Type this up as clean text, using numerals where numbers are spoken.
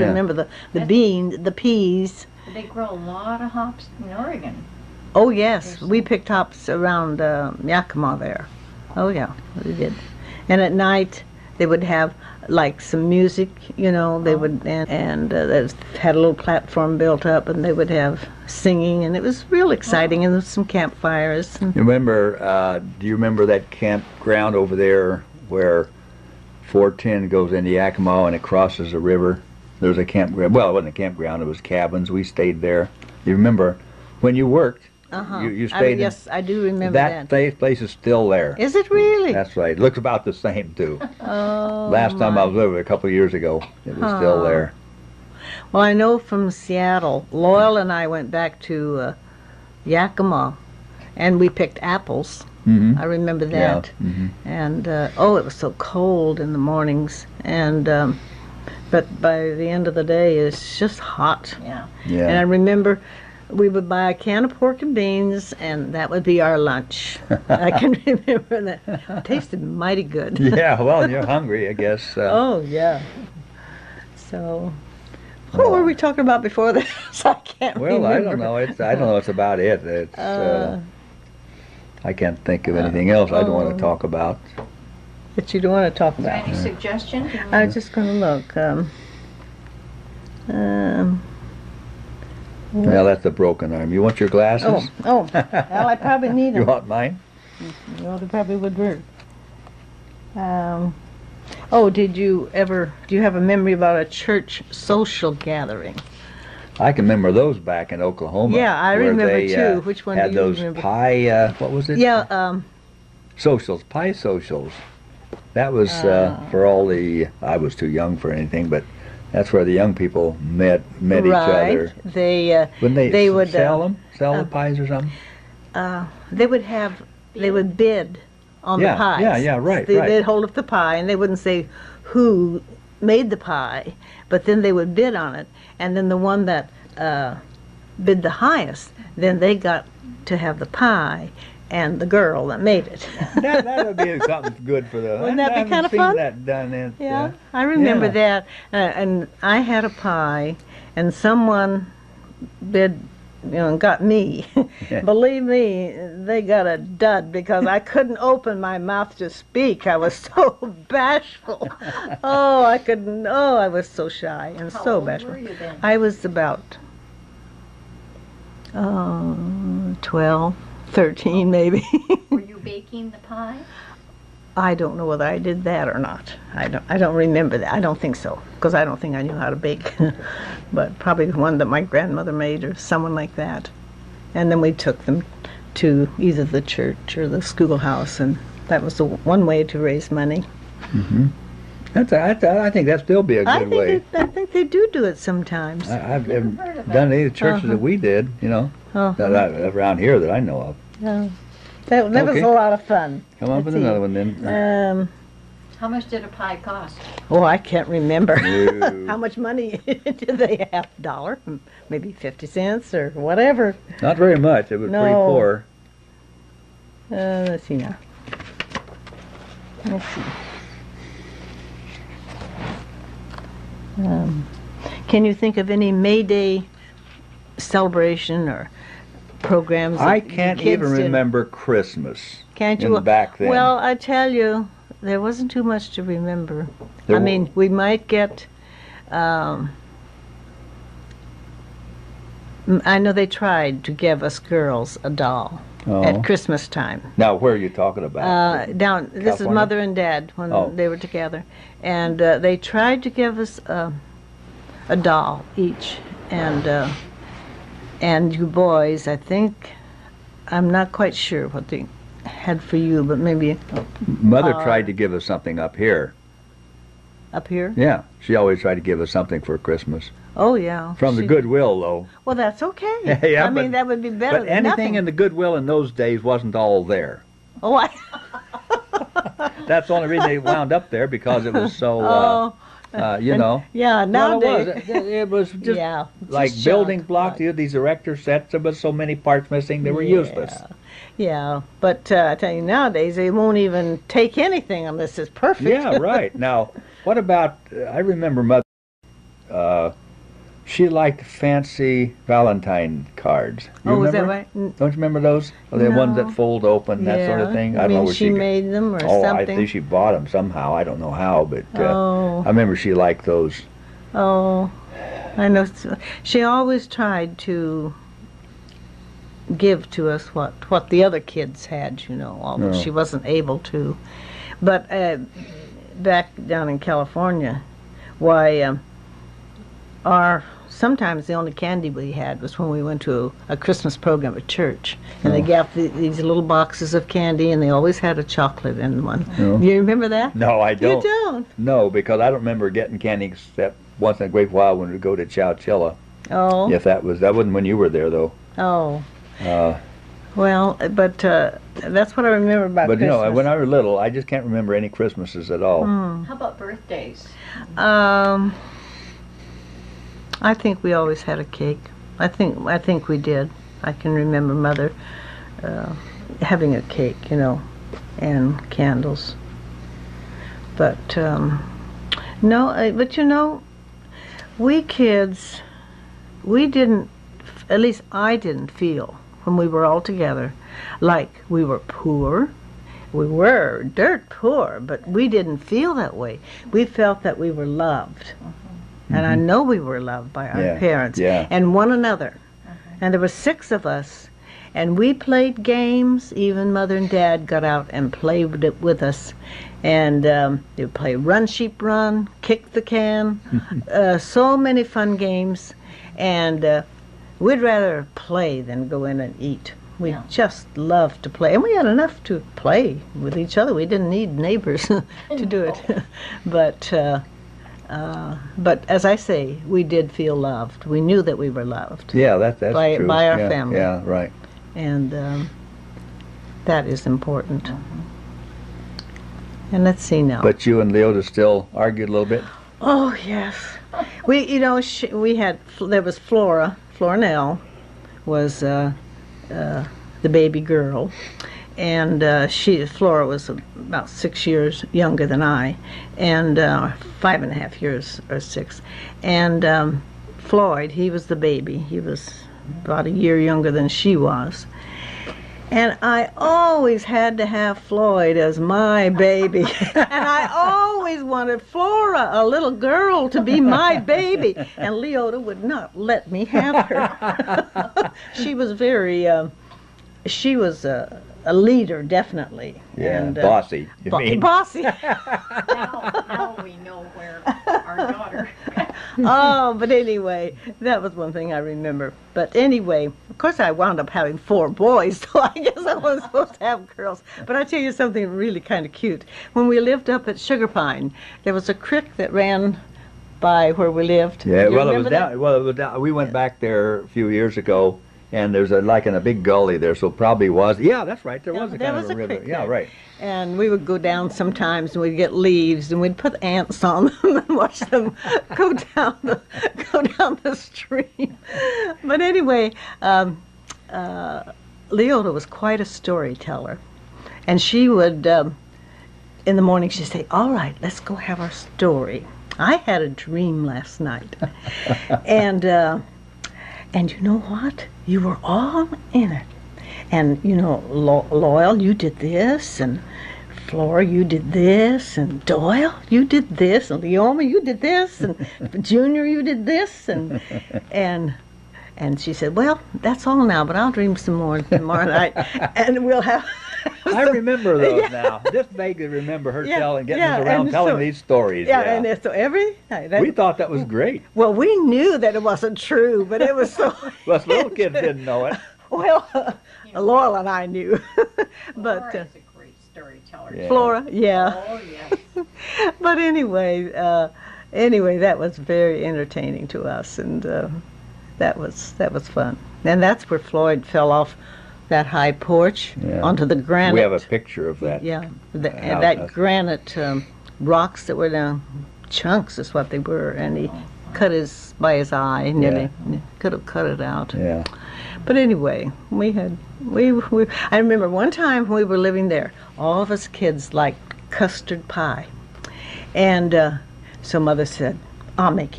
remember the beans, the peas. They grow a lot of hops in Oregon. Oh yes, we picked hops around Yakima there. Oh yeah, we did. And at night they would have like some music, you know. They would and they had a little platform built up, and they would have singing, and it was real exciting. And there was some campfires. And You remember? Do you remember that campground over there where 410 goes into Yakima and it crosses the river? There was a campground. Well, it wasn't a campground. It was cabins. We stayed there. You remember when you worked? You stayed. Yes, I do remember that. That place is still there. Is it really? That's right. It looks about the same too. Oh. Last time I was over a couple of years ago, it was still there. Well, I know from Seattle, Loyal and I went back to Yakima, and we picked apples. Mm-hmm. I remember that. Yeah. Mm-hmm. And it was so cold in the mornings, and but by the end of the day, it's just hot. Yeah. Yeah. And I remember we would buy a can of pork and beans, and that would be our lunch. I can remember that. It tasted mighty good. Yeah. Well, you're hungry, I guess. Oh yeah. So. What were we talking about before this? I can't remember. Well, I don't know. I don't know. It's about it. It's. I can't think of anything else I don't want to talk about. That you don't want to talk Is there about. any suggestion? I was just going to look. Well, that's a broken arm. You want your glasses? Well, I probably need them. You want mine? Well, they probably would work. Do you have a memory about a church social gathering? I can remember those back in Oklahoma. Yeah, I where remember they, too. Which one do had you those remember? pie, what was it? Yeah, Socials, pie socials. That was for all the, I was too young for anything, but that's where the young people met each other. Wouldn't They would sell the pies or something? they would bid on the pies. Right. They'd hold up the pie, and they wouldn't say who made the pie, but then they would bid on it, and then the one that bid the highest, then they got to have the pie and the girl that made it. that would be something good for the. Wouldn't that be kind of fun? That done in, Yeah, I remember that, and I had a pie, and someone bid, and got me. Believe me, they got a dud because I couldn't open my mouth to speak. I was so bashful. I was so shy and How so old bashful. were you then? I was about 12, 13 maybe. Were you baking the pie? I don't know whether I did that or not. I don't remember that. I don't think so, because I don't think I knew how to bake. But probably one that my grandmother made or someone like that. And then we took them to either the church or the schoolhouse, and that was the one way to raise money. Mm-hmm. I think that'd still be a good way. I think they do it sometimes. I've never done any of the churches that we did, around here that I know of. Yeah. That was Okay. a lot of fun. Come on with another one then. How much did a pie cost? Oh, I can't remember. No. How much money did they have? $1, maybe 50 cents or whatever. Not very much. It was pretty No. poor. Let's see now. Let's see. Can you think of any May Day celebration or programs? I that can't kids even did? remember Christmas. Can't you? Back then. Well, I tell you, there wasn't too much to remember. There I mean, we might get. I know they tried to give us girls a doll at Christmas time. Now, where are you talking about? This is California? Mother and Dad when they were together, and they tried to give us a doll each, and you boys, I think, I'm not quite sure what they had for you, but maybe Mother tried to give us something up here. up here. Yeah, she always tried to give us something for Christmas. Oh yeah. From the Goodwill, though. Well, that's okay. Yeah, I mean, that would be better. But than anything nothing. in the Goodwill in those days wasn't all there. Oh, That's the only reason they wound up there, because it was so, Yeah, nowadays. It was just Yeah, like just building junk, blocks. like- These erector sets, there was so many parts missing, they were useless. Yeah, but I tell you, nowadays they won't even take anything unless it's perfect. Yeah, right. Now, what about, I remember Mother she liked fancy Valentine cards. You Was that remember? right? Don't you remember those? The ones that No. fold open, that sort of Yeah. thing. You I don't know mean where she got- made them or Oh, I something? think she bought them somehow. I don't know how, but Oh. I remember she liked those. Oh, I know. She always tried to give to us what the other kids had, although Oh. she wasn't able to. But back down in California, why, sometimes the only candy we had was when we went to a Christmas program at church. And they gave these little boxes of candy, and they always had a chocolate in one. Oh. You remember that? No, I don't. You don't? No, because I don't remember getting candy except once in a great while when we go to Chowchilla. Oh. If that wasn't when you were there though. Oh. Uh, Well, but that's what I remember about but Christmas. when I was little, I just can't remember any Christmases at all. How about birthdays? I think we always had a cake. I think we did. I can remember Mother having a cake, and candles. But no, but we kids, we didn't. At least I didn't feel when we were all together like we were poor. We were dirt poor, but we didn't feel that way. We felt that we were loved. And I know we were loved by our parents and one another. And there were 6 of us, and we played games. Even Mother and Dad got out and played it with us. And they would play Run Sheep Run, Kick the Can, so many fun games. And we'd rather play than go in and eat. We just loved to play. And we had enough to play with each other. We didn't need neighbors to do it. But as I say, we did feel loved. We knew that we were loved. Yeah, that's by true. our family. Yeah, right. And that is important. And let's see now. But you and Leota still argued a little bit? Oh, yes. We had, there was Flora. Florinell was the baby girl. And Flora was about 6 years younger than I, and 5.5 years or 6. And Floyd, he was the baby. He was about a year younger than she was. And I always had to have Floyd as my baby. And I always wanted Flora, a little girl, to be my baby. And Leota would not let me have her. She was very, she was a leader, definitely. Yeah, and, bossy, you mean. Bossy. Now we know where our daughter. Oh, but anyway, that was one thing I remember. But anyway, of course I wound up having 4 boys, so I guess I wasn't supposed to have girls. But I tell you something really kind of cute. When we lived up at Sugar Pine, there was a creek that ran by where we lived. Yeah, You well, it was remember that? down. Well, it was down. We went back there a few years ago, and there's like in a big gully there, so probably was. Yeah, that's right. There was a There kind was of a a river. creek Yeah, there. right. And we would go down sometimes, and we'd get leaves, and we'd put ants on them and watch them go down the stream. But anyway, Leota was quite a storyteller, and she would, in the morning, she'd say, "All right, let's go have our story. I had a dream last night, and you know what? You were all in it." And, Loyal, you did this, and Flora, you did this, and Doyle, you did this, and Leoma, you did this, and Junior, you did this, and she said, "Well, that's all now, but I'll dream some more tomorrow night, and we'll have." I remember those now. Just vaguely remember her getting us around and telling so- these stories. Yeah, and so every night. We thought that was great. Well, we knew that it wasn't true, but it was so. Us little kids didn't know it. Well, Laurel and I knew, but Laura is a great storyteller. Yeah. Flora, yeah. Oh yes. But anyway, that was very entertaining to us, and that was fun. And that's where Floyd fell off that high porch onto the granite. We have a picture of that. Yeah, and that granite rocks that were down, chunks is what they were, and he cut by his eye, nearly could have cut it out. Yeah. But anyway, I remember one time when we were living there, all of us kids liked custard pie. And so Mother said, "I'll make